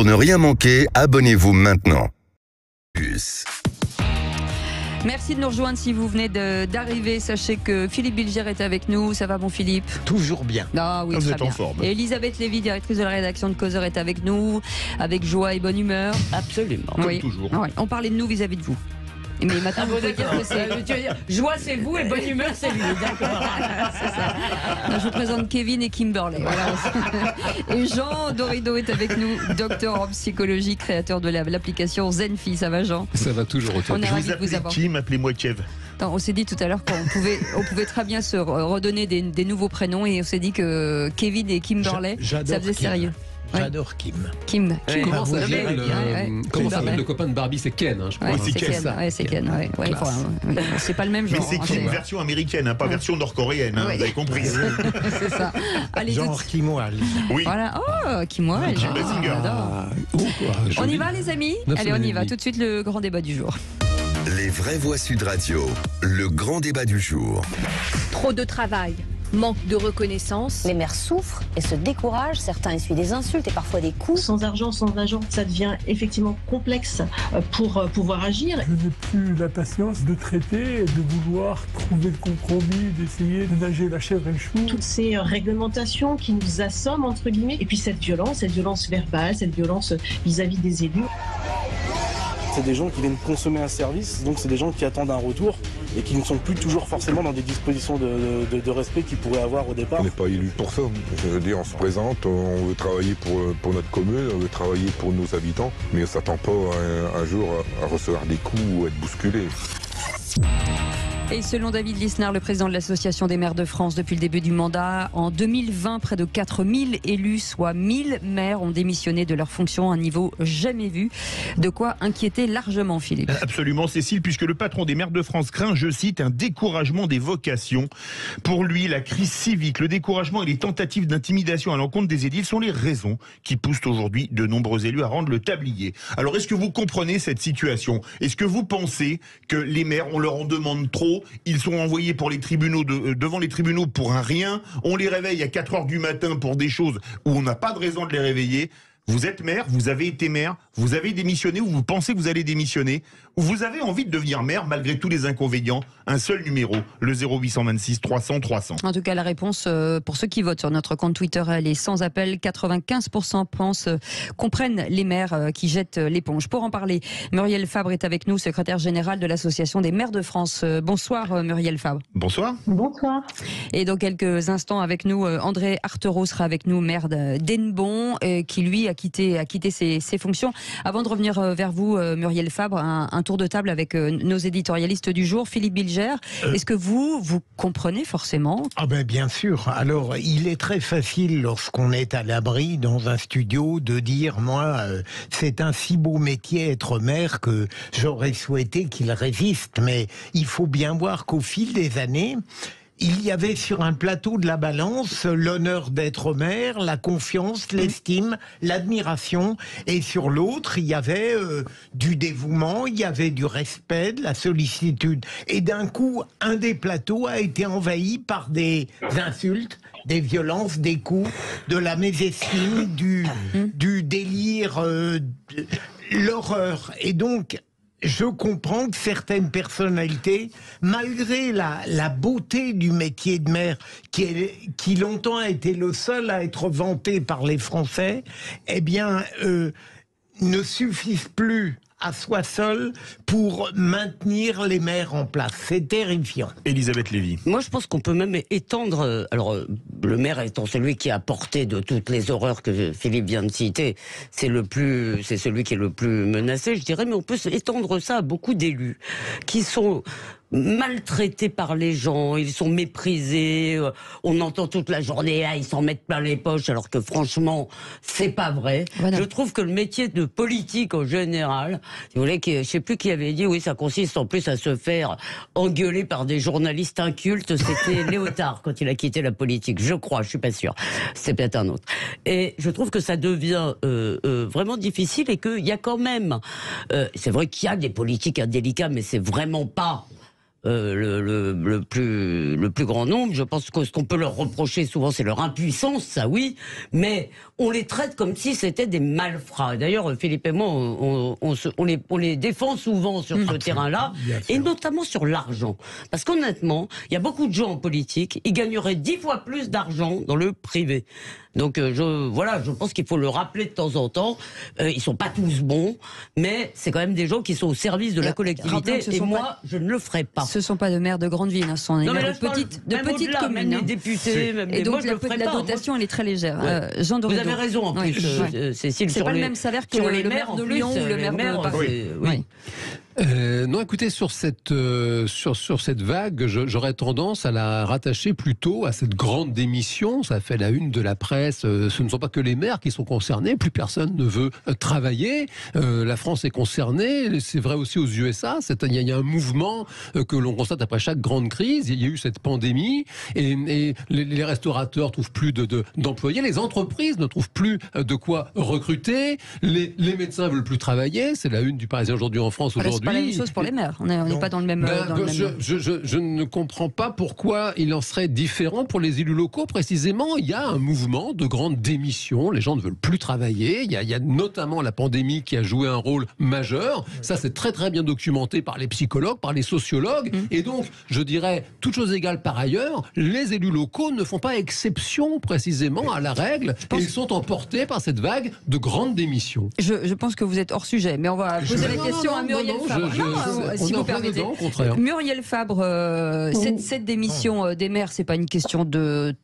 Pour ne rien manquer, abonnez-vous maintenant. Plus. Merci de nous rejoindre si vous venez d'arriver. Sachez que Philippe Bilger est avec nous. Ça va, bon Philippe? Toujours bien. Ah oui, vous très êtes bien. en forme. Et Elisabeth Lévy, directrice de la rédaction de Causeur, est avec nous, avec joie et bonne humeur. Absolument. Comme toujours. Oui. On parlait de nous vis-à-vis de vous. Mais maintenant, vous pouvez dire que c'est... Tu veux dire, joie c'est vous et bonne humeur c'est lui, d'accord. C'est ça. Non, je vous présente Kevin et Kimberley. Voilà. Et Jean Dorido est avec nous, docteur en psychologie, créateur de l'application Zenfi. Ça va, Jean? Ça va toujours au top. On est Je ravis vous de vous appelez avoir. Kim, appelez-moi Kev. Attends, on s'est dit tout à l'heure qu'on pouvait très bien se redonner des nouveaux prénoms et on s'est dit que Kevin et Kimberley, ça faisait Kim. sérieux. J'adore Kim. Kim. Comment vous s'appelle gérez bien. comment s'appelle le copain de Barbie? C'est Ken, hein, je crois. Ouais, c'est c'est Ken. Ken. Ouais, c'est Ken. Ouais. Ouais, Classe. enfin, c'est pas le même Mais genre. c'est hein, Kim version américaine, hein, pas version nord-coréenne, hein, Oui. vous avez compris. c'est ça. Allez, tout de Genre suite. Kimoal. Oui. Voilà. Oh, Kim Wilde. Kim Basinger. On y va, les amis? 9 Allez, on y semaines et va. demie. Tout de suite, le grand débat du jour. Les vraies voix Sud Radio, le grand débat du jour. Trop de travail, manque de reconnaissance. Les mères souffrent et se découragent, certains essuient des insultes et parfois des coups. Sans argent, sans agent, ça devient effectivement complexe pour pouvoir agir. Je n'ai plus la patience de traiter, de vouloir trouver le compromis, d'essayer de nager la chèvre et le chou. Toutes ces réglementations qui nous assomment, entre guillemets, et puis cette violence verbale, cette violence vis-à-vis des élus. C'est des gens qui viennent consommer un service, donc c'est des gens qui attendent un retour et qui ne sont plus toujours forcément dans des dispositions de respect qu'ils pourraient avoir au départ. On n'est pas élu pour ça. Je veux dire, on se présente, on veut travailler pour notre commune, on veut travailler pour nos habitants, mais on ne s'attend pas un jour à recevoir des coups ou à être bousculé. Et selon David Lisnard, le président de l'Association des maires de France depuis le début du mandat, en 2020, près de 4000 élus, soit 1000 maires, ont démissionné de leurs fonctions à un niveau jamais vu. De quoi inquiéter largement, Philippe. Absolument, Cécile, puisque le patron des maires de France craint, je cite, un découragement des vocations. Pour lui, la crise civique, le découragement et les tentatives d'intimidation à l'encontre des édiles sont les raisons qui poussent aujourd'hui de nombreux élus à rendre le tablier. Alors, est-ce que vous comprenez cette situation? Est-ce que vous pensez que les maires, on leur en demande trop? Ils sont envoyés pour les tribunaux devant les tribunaux pour un rien. On les réveille à 4 heures du matin pour des choses où on n'a pas de raison de les réveiller. Vous êtes maire, vous avez été maire, vous avez démissionné ou vous pensez que vous allez démissionner, ou vous avez envie de devenir maire malgré tous les inconvénients. Un seul numéro, le 0826 300 300. En tout cas, la réponse pour ceux qui votent sur notre compte Twitter, elle est sans appel. 95% comprennent les maires qui jettent l'éponge. Pour en parler, Muriel Fabre est avec nous, secrétaire générale de l'Association des maires de France. Bonsoir Muriel Fabre. Bonsoir. Bonsoir. Et dans quelques instants avec nous, André Artereau sera avec nous, maire d'Hennebon, qui lui a quitté ses fonctions. Avant de revenir vers vous, Muriel Fabre, un tour de table avec nos éditorialistes du jour. Philippe Bilger, est-ce que vous comprenez forcément? Ah ben bien sûr. Alors, il est très facile lorsqu'on est à l'abri dans un studio de dire, moi, c'est un si beau métier être maire que j'aurais souhaité qu'il résiste. Mais il faut bien voir qu'au fil des années, il y avait sur un plateau de la balance l'honneur d'être maire, la confiance, l'estime, l'admiration. Et sur l'autre, il y avait du dévouement, il y avait du respect, de la sollicitude. Et d'un coup, un des plateaux a été envahi par des insultes, des violences, des coups, de la mésestime, du délire, l'horreur. Et donc, je comprends que certaines personnalités, malgré la beauté du métier de maire, qui longtemps a été le seul à être vanté par les Français, eh bien, ne suffisent plus à soi seul pour maintenir les maires en place. C'est terrifiant. Elisabeth Lévy. Moi, je pense qu'on peut même étendre... Alors, le maire étant celui qui a porté de toutes les horreurs que Philippe vient de citer, c'est celui qui est le plus menacé, je dirais, mais on peut étendre ça à beaucoup d'élus qui sont maltraités par les gens, ils sont méprisés, on entend toute la journée, ils s'en mettent plein les poches, alors que franchement, c'est pas vrai. Voilà. Je trouve que le métier de politique en général, si vous voulez, je sais plus qui avait dit, oui, ça consiste en plus à se faire engueuler par des journalistes incultes, c'était Léotard quand il a quitté la politique, je crois, je suis pas sûre, c'est peut-être un autre. Et je trouve que ça devient vraiment difficile et qu'il y a quand même, c'est vrai qu'il y a des politiques indélicats, mais c'est vraiment pas le plus grand nombre. Je pense que ce qu'on peut leur reprocher souvent, c'est leur impuissance, ça oui, mais on les traite comme si c'était des malfrats. D'ailleurs, Philippe et moi, on les défend souvent sur ce terrain-là, et notamment sur l'argent. Parce qu'honnêtement, il y a beaucoup de gens en politique, ils gagneraient 10 fois plus d'argent dans le privé. Donc je pense qu'il faut le rappeler de temps en temps. Ils sont pas tous bons, mais c'est quand même des gens qui sont au service de la collectivité. Et moi, je ne le ferai pas. Ce sont pas de maires de grande ville, ce sont des maires de petites communes. Même les députés, même et donc moi, la dotation, elle est très légère. Ouais. Jean Doré. Vous avez raison en plus, Cécile. C'est pas le même salaire que le maire de Lyon ou le maire de Paris. Oui. Non, écoutez, sur cette vague, j'aurais tendance à la rattacher plutôt à cette grande démission. Ça fait la une de la presse. Ce ne sont pas que les maires qui sont concernés. Plus personne ne veut travailler. La France est concernée. C'est vrai aussi aux USA. Il y a un mouvement que l'on constate après chaque grande crise. Il y a eu cette pandémie et les restaurateurs trouvent plus d'employés. Les entreprises ne trouvent plus de quoi recruter. Les médecins veulent plus travailler. C'est la une du Parisien aujourd'hui en France aujourd'hui. C'est pas la même chose pour les maires. On n'est pas dans le même. Je ne comprends pas pourquoi il en serait différent pour les élus locaux. Précisément, il y a un mouvement de grande démission. Les gens ne veulent plus travailler. Il y a notamment la pandémie qui a joué un rôle majeur. Ça, c'est très très bien documenté par les psychologues, par les sociologues. Et donc, je dirais, toute chose égale par ailleurs, les élus locaux ne font pas exception précisément à la règle. Et ils sont emportés par cette vague de grande démission. Je pense que vous êtes hors sujet, mais on va poser la question à Muriel Fabre. Si vous permettez. Muriel Fabre, cette démission des maires, c'est pas une question de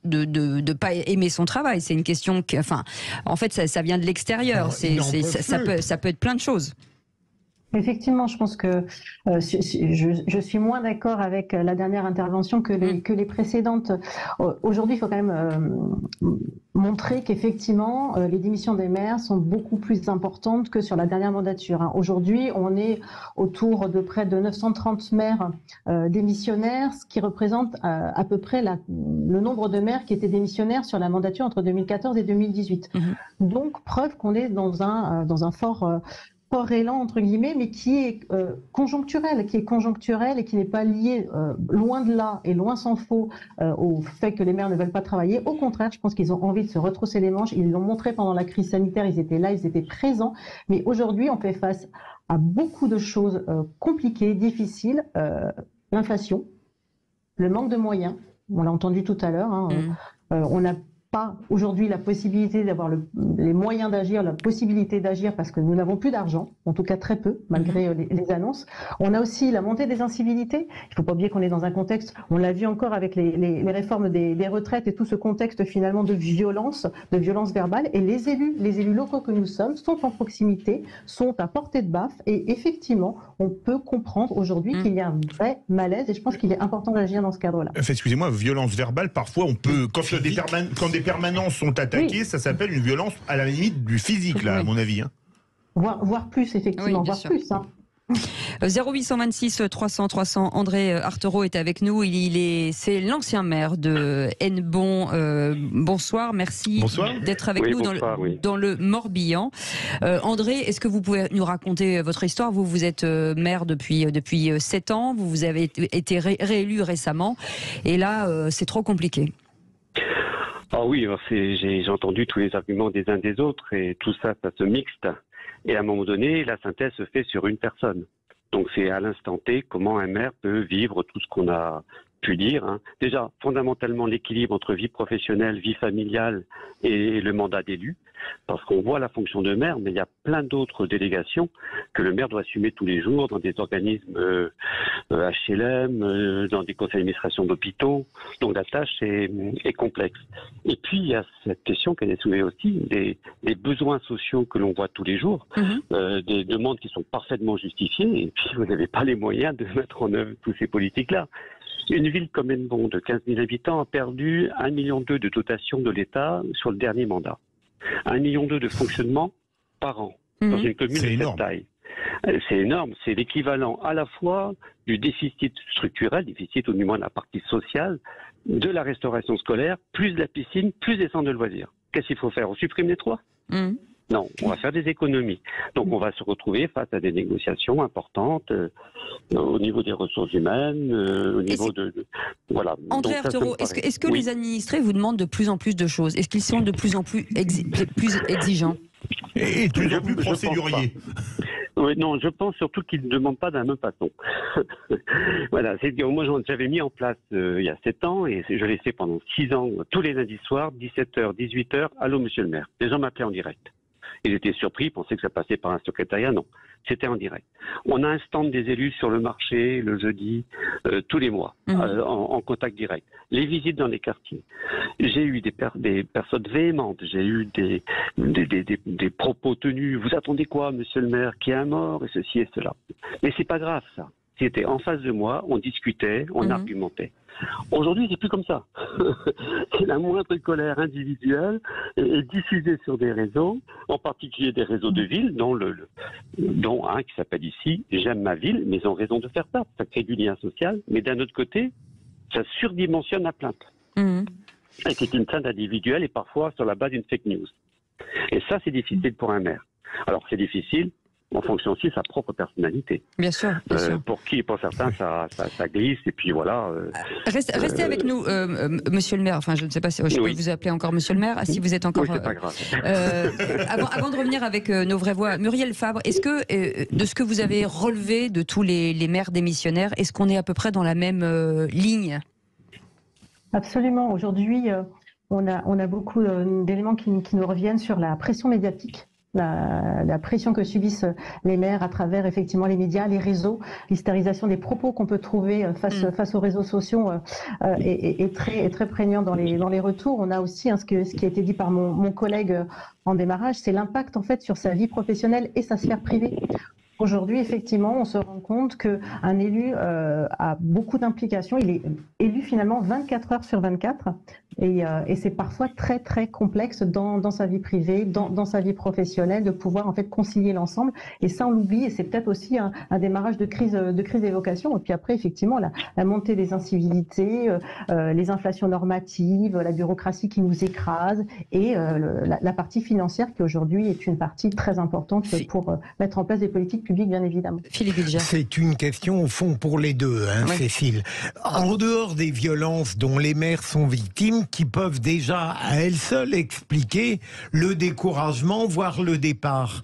pas aimer son travail, c'est une question que, enfin, en fait, ça vient de l'extérieur. Ça peut être plein de choses. Effectivement, je pense que je suis moins d'accord avec la dernière intervention que les précédentes. Aujourd'hui, il faut quand même montrer qu'effectivement, les démissions des maires sont beaucoup plus importantes que sur la dernière mandature. Aujourd'hui, on est autour de près de 930 maires démissionnaires, ce qui représente à peu près le nombre de maires qui étaient démissionnaires sur la mandature entre 2014 et 2018. Donc, preuve qu'on est dans un fort élan entre guillemets, mais qui est conjoncturel et qui n'est pas lié loin de là et loin s'en faut au fait que les maires ne veulent pas travailler. Au contraire, je pense qu'ils ont envie de se retrousser les manches. Ils l'ont montré pendant la crise sanitaire, ils étaient là, ils étaient présents. Mais aujourd'hui, on fait face à beaucoup de choses compliquées, difficiles. L'inflation, le manque de moyens, on l'a entendu tout à l'heure. On n'a pas aujourd'hui la possibilité d'avoir les moyens d'agir, la possibilité d'agir parce que nous n'avons plus d'argent, en tout cas très peu, malgré les annonces. On a aussi la montée des incivilités. Il ne faut pas oublier qu'on est dans un contexte, on l'a vu encore avec les réformes des retraites et tout ce contexte finalement de violence verbale. Et les élus locaux que nous sommes sont en proximité, sont à portée de baffe. Et effectivement, on peut comprendre aujourd'hui qu'il y a un vrai malaise et je pense qu'il est important d'agir dans ce cadre-là. Excusez-moi, violence verbale, parfois on peut, quand des permanences sont attaquées, ça s'appelle une violence à la limite du physique, là, à mon avis. Voire plus, effectivement, voire plus. 0826 300 300. André Artero est avec nous. C'est l'ancien maire de Hennebont. Bonsoir, merci d'être avec nous dans le Morbihan. André, est-ce que vous pouvez nous raconter votre histoire? Vous êtes maire depuis 7 ans. Vous avez été réélu récemment. Et là, c'est trop compliqué. Ah oui, j'ai entendu tous les arguments des uns des autres et tout ça se mixte. Et à un moment donné, la synthèse se fait sur une personne. Donc c'est à l'instant T comment un maire peut vivre tout ce qu'on a pu dire. Déjà, fondamentalement, l'équilibre entre vie professionnelle, vie familiale et le mandat d'élu. Parce qu'on voit la fonction de maire, mais il y a plein d'autres délégations que le maire doit assumer tous les jours dans des organismes HLM, dans des conseils d'administration d'hôpitaux. Donc la tâche est complexe. Et puis il y a cette question qu'elle est soulevée aussi, des besoins sociaux que l'on voit tous les jours, des demandes qui sont parfaitement justifiées, et puis vous n'avez pas les moyens de mettre en œuvre toutes ces politiques-là. Une ville comme Hennebont de 15 000 habitants a perdu 1,2 million de dotation de l'État sur le dernier mandat. 1,2 million de fonctionnement par an dans une commune de cette taille. C'est énorme. C'est l'équivalent à la fois du déficit structurel, déficit au moins de la partie sociale, de la restauration scolaire, plus de la piscine, plus des centres de loisirs. Qu'est-ce qu'il faut faire? On supprime les trois? Non, on va faire des économies. Donc on va se retrouver face à des négociations importantes au niveau des ressources humaines, au niveau voilà. André Artero, est-ce que les administrés vous demandent de plus en plus de choses? Est-ce qu'ils sont de plus en plus exigeants? Et de plus en plus procéduriers. Oui, non, je pense surtout qu'ils ne demandent pas de la même façon. Voilà, moi j'avais mis en place il y a 7 ans et je l'ai fait pendant 6 ans, tous les lundis soirs, 17h, 18h, allô monsieur le maire. Les gens m'appelaient en direct. Ils étaient surpris, ils pensaient que ça passait par un secrétariat, non. C'était en direct. On a un stand des élus sur le marché le jeudi, tous les mois, en contact direct. Les visites dans les quartiers. J'ai eu des personnes véhémentes, j'ai eu des propos tenus. Vous attendez quoi, monsieur le maire, qui est un mort, et ceci et cela. Mais c'est pas grave, ça. C'était en face de moi, on discutait, on argumentait. Aujourd'hui, c'est plus comme ça. C'est la moindre colère individuelle est diffusée sur des réseaux, en particulier des réseaux de ville, dont un qui s'appelle ici « J'aime ma ville », mais ils ont raison de faire ça. Ça crée du lien social, mais d'un autre côté, ça surdimensionne la plainte. Et c'est une plainte individuelle et parfois sur la base d'une fake news. Et ça, c'est difficile pour un maire. Alors, c'est difficile en fonction aussi de sa propre personnalité. Bien sûr. Pour certains, ça glisse, et puis voilà. Restez avec nous, monsieur le maire. Enfin, je ne sais pas si je peux vous appeler encore monsieur le maire, si vous êtes encore... Oui, c'est pas grave. Avant de revenir avec nos vraies voix, Muriel Fabre, est-ce que, de ce que vous avez relevé de tous les maires démissionnaires, est-ce qu'on est à peu près dans la même ligne? Absolument. Aujourd'hui, on a beaucoup d'éléments qui nous reviennent sur la pression médiatique. La pression que subissent les maires à travers effectivement les médias, les réseaux, l'hystérisation des propos qu'on peut trouver face aux réseaux sociaux est très prégnant dans les retours. On a aussi ce qui a été dit par mon collègue en démarrage, c'est l'impact en fait sur sa vie professionnelle et sa sphère privée. Aujourd'hui, effectivement, on se rend compte qu'un élu a beaucoup d'implications. Il est élu finalement 24 heures sur 24 et c'est parfois très très complexe dans sa vie privée, dans sa vie professionnelle, de pouvoir en fait concilier l'ensemble. Et ça, on l'oublie et c'est peut-être aussi un démarrage de crise des vocations. Et puis après, effectivement, la montée des incivilités, les inflations normatives, la bureaucratie qui nous écrase et la partie financière qui aujourd'hui est une partie très importante pour mettre en place des politiques publiques, bien évidemment. Philippe Bilger. C'est une question au fond pour les deux, Cécile. En dehors des violences dont les maires sont victimes, qui peuvent déjà à elles seules expliquer le découragement, voire le départ.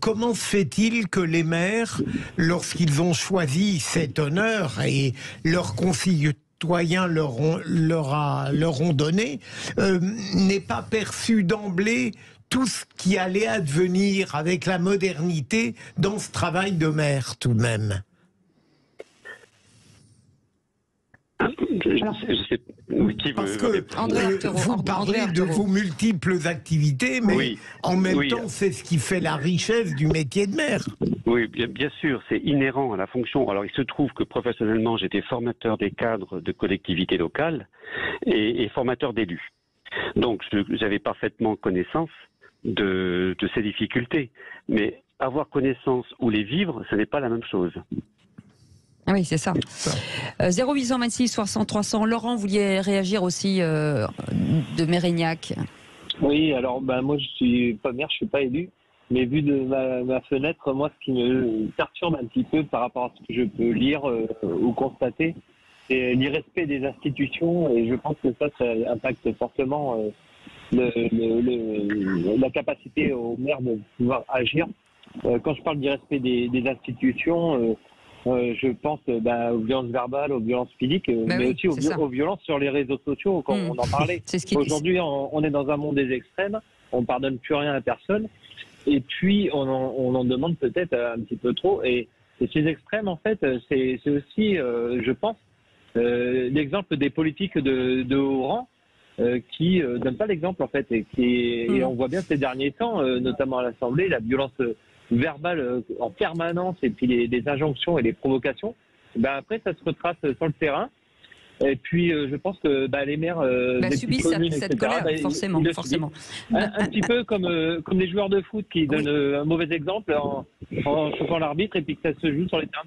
Comment se fait-il que les maires, lorsqu'ils ont choisi cet honneur et leurs concitoyens leur ont donné, n'aient pas perçu d'emblée tout ce qui allait advenir avec la modernité dans ce travail de maire, tout de même? Parce que vous parlez de vos multiples activités, mais en même temps, c'est ce qui fait la richesse du métier de maire. Oui, bien sûr, c'est inhérent à la fonction. Alors, il se trouve que professionnellement, j'étais formateur des cadres de collectivités locales et formateur d'élus. Donc, j'avais parfaitement connaissance de ces difficultés. Mais avoir connaissance ou les vivre, ce n'est pas la même chose. Oui, c'est ça. 0826 60 300. Laurent, vous vouliez réagir aussi de Mérignac. Oui, alors moi je suis pas maire, je suis pas élu, mais vu de ma fenêtre, moi ce qui me perturbe un petit peu par rapport à ce que je peux lire ou constater, c'est l'irrespect des institutions, et je pense que ça impacte fortement la capacité aux maires de pouvoir agir. Quand je parle d'irrespect des institutions, je pense aux violences verbales, aux violences physiques, mais aussi aux violences sur les réseaux sociaux, quand on en parlait. Aujourd'hui, on est dans un monde des extrêmes, on ne pardonne plus rien à personne, et puis on en demande peut-être un petit peu trop. Et ces extrêmes, en fait, c'est aussi, je pense, l'exemple des politiques de haut rang qui ne donnent pas l'exemple, en fait, et on voit bien ces derniers temps, notamment à l'Assemblée, la violence verbale en permanence, et puis les injonctions et les provocations, après ça se retrace sur le terrain, Et puis, je pense que les maires subissent cette colère, forcément. Un petit peu comme les joueurs de foot qui donnent un mauvais exemple en chauffant l'arbitre et puis que ça se joue sur les terrains.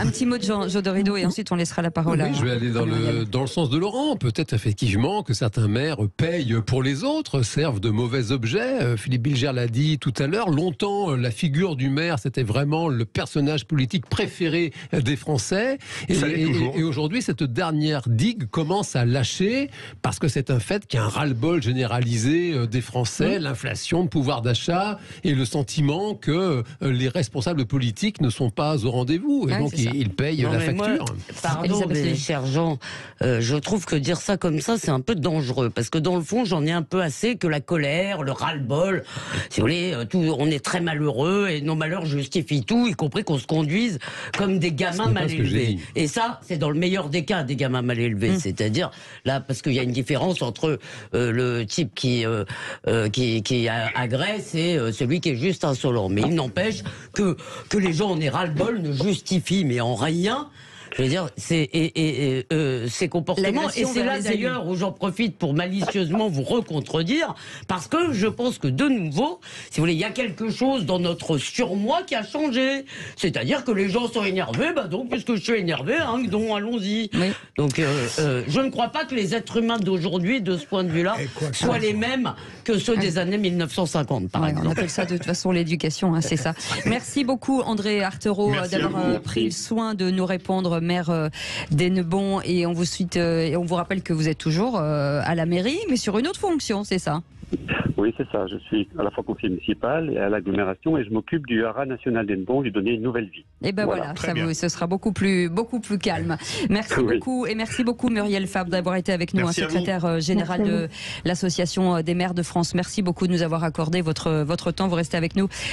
Un petit mot de Jean Dorido et ensuite on laissera la parole à... Oui, je vais aller dans le sens de Laurent. Peut-être effectivement que certains maires payent pour les autres, servent de mauvais objets. Philippe Bilger l'a dit tout à l'heure. Longtemps, la figure du maire, c'était vraiment le personnage politique préféré des Français. Et aujourd'hui, cette dernière digue commence à lâcher parce que c'est un fait qu'il y a un ras-le-bol généralisé des Français, l'inflation, le pouvoir d'achat et le sentiment que les responsables politiques ne sont pas au rendez-vous. Et donc, ils payent la facture. Pardon, mais cher Jean, je trouve que dire ça comme ça, c'est un peu dangereux. Parce que dans le fond, j'en ai un peu assez que la colère, le ras-le-bol, si vous voulez, on est très malheureux et nos malheurs justifient tout, y compris qu'on se conduise comme des gamins mal élevés. Et ça, c'est dans le meilleur des cas, des gamins mal élevés. C'est-à-dire, là, parce qu'il y a une différence entre le type qui agresse et celui qui est juste insolent. Mais il n'empêche que les gens en aient ras-le-bol ne justifient, mais en rien, je veux dire, ces comportements. Et c'est là d'ailleurs où j'en profite pour malicieusement vous recontredire, parce que je pense que de nouveau, si vous voulez, il y a quelque chose dans notre surmoi qui a changé. C'est-à-dire que les gens sont énervés, donc puisque je suis énervé, allons-y. Oui. Donc je ne crois pas que les êtres humains d'aujourd'hui, de ce point de vue-là, soient les mêmes que ceux des années 1950, par exemple. On appelle ça de toute façon l'éducation, c'est ça. Merci beaucoup André Artherot d'avoir pris le soin de nous répondre, maire d'Hennebont, et on vous rappelle que vous êtes toujours à la mairie, mais sur une autre fonction, c'est ça? Oui, c'est ça. Je suis à la fois conseiller municipal et à l'agglomération et je m'occupe du haras national d'Hennebont, lui donner une nouvelle vie. Et voilà, ce sera beaucoup plus calme. Merci beaucoup, et merci beaucoup Muriel Fabre d'avoir été avec nous, secrétaire général de l'Association des maires de France. Merci beaucoup de nous avoir accordé votre temps. Vous restez avec nous.